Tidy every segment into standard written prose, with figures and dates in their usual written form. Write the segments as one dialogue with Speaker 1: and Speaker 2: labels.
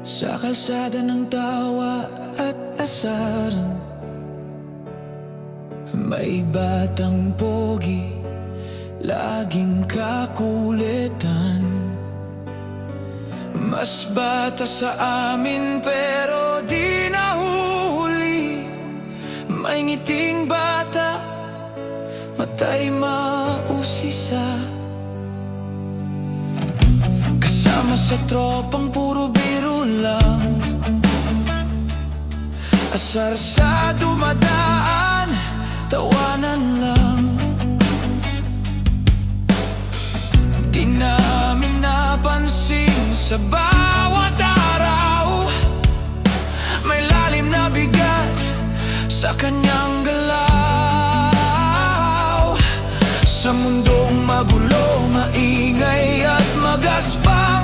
Speaker 1: Sa kalsada ng tawa at asaran, may batang pogi, laging kakulitan. Mas bata sa amin pero di nahuli. May ngiting bata, matay mausisa. Kasama sa tropang puro biro lang, asar sa dumadaan, tawanan lang. Di namin napansin sa bawat araw, may lalim na bigat sa kanyang galaw. Sa mundong magulo, maingay at magaspang,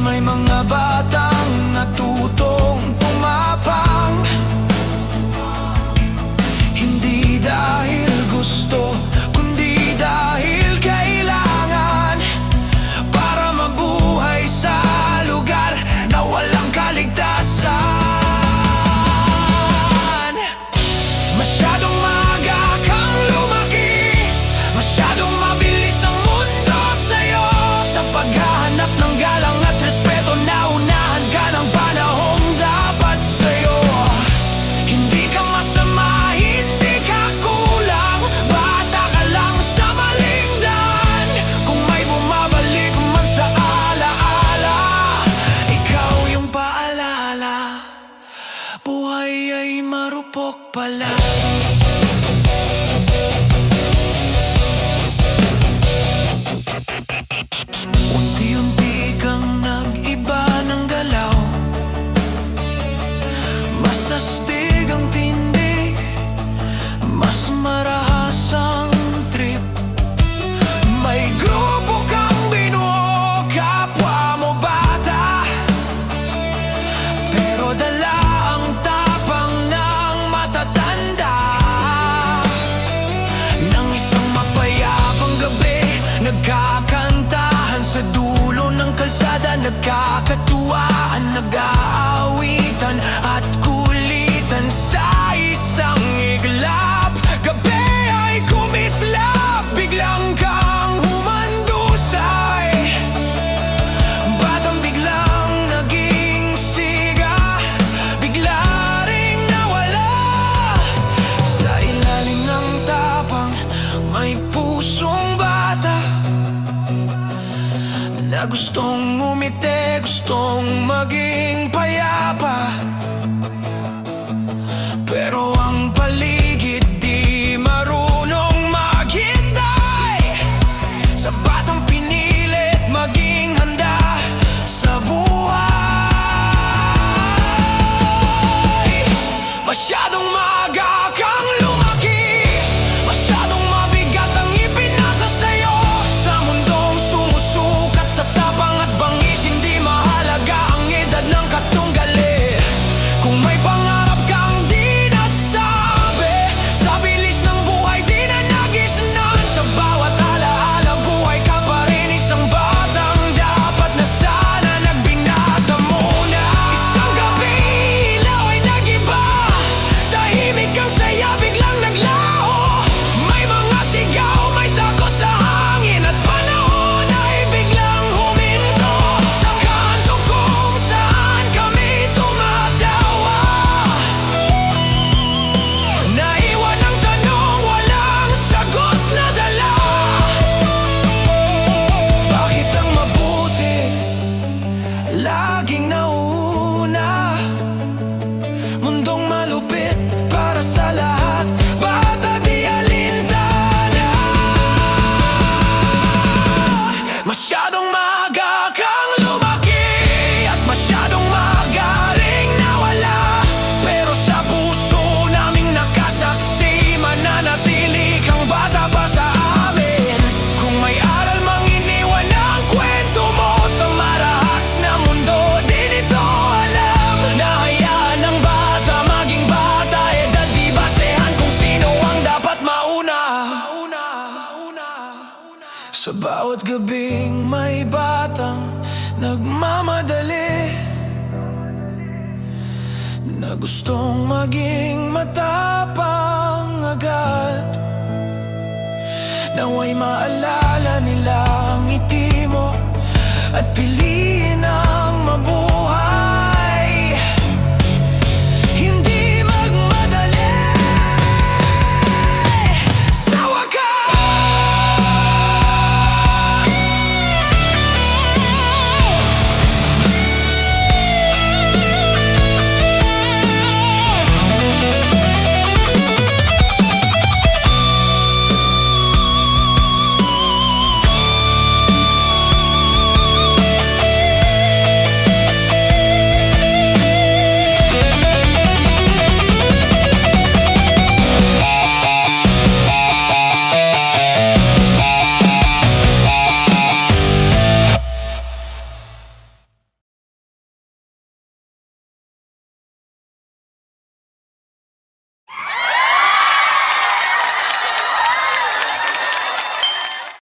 Speaker 1: may mga batang natutong tumapang. Hindi dahil gusto, kundi dahil kailangan, para mabuhay sa lugar na walang kaligtasan. Masyadong maaga kang lumaki, masyadong mabilis ang mundo sa'yo. Sa paghahanap ng galang at respeto, naunahan ka ng panahong dapat sa'yo. Hindi ka masama, hindi ka kulang, bata ka lang sa maling daan. Kung may bumabalik man sa alaala, ikaw yung paalala, buhay ay marupok pala. Unti-unti kang nag-iba ng galaw, mas astig ang tindig, mas marahas ang trip. May grupo kang binuo, kapwa mo bata, pero dala ang tapang ng matatanda. Nang isang mapayapang gabi, nagkakantahan sa dulo ng kalsada, nagkakatuwaan, nag-aawitan at kulitan sa isang iglap. Gabi ay kumislap, biglang kang humandusay, batang biglang naging siga, bigla ring nawala. Sa ilalim ng tapang, may pusong bata na gustong umiti, gustong maging payapa. Pero ang paligid di marunong maghintay sa batang pinilit maging handa sa buhay. Masyadong maaga kang lumaki, masyadong mabigat ang ipinasa sa'yo. Sa mundong sumusukat sa tapang at bangis, hindi mahalaga ang edad ng katunggali. Kung may pangarap kang di nasabi, sa bilis ng buhay di na nagisnan. Sa bawat alaala, buhay ka pa rin isang batang dapat na sana nagbinata muna. Isang gabi, ilaw ay nag-iba, tahimik ang saya biglang naglaho. May mga sigaw, may takot sa hangin, at panahon ay biglang huminto. Sa kanto kung saan kami tumatawa, naiwan ang tanong, walang sagot na dala. Bakit ang mabuti laging nauna? Mundong malupit para sa lahat, bata di alintana. Masyadong maaga kang lumaki, at masyadong maaga ring nawala. Pero sa puso naming nakasaksi, mananatili kang bata pa sa amin. Kung may aral mang iniwan ang kwento mo sa marahas na mundo, di nito alam na hayaan ng bata maging bata. Edad di basehan kung sino ang dapat mauna. Sa bawat gabing may batang nagmamadali, na gustong maging matapang agad. Nawa'y maalala nila ang ngiti mo at piliin ang mabuti.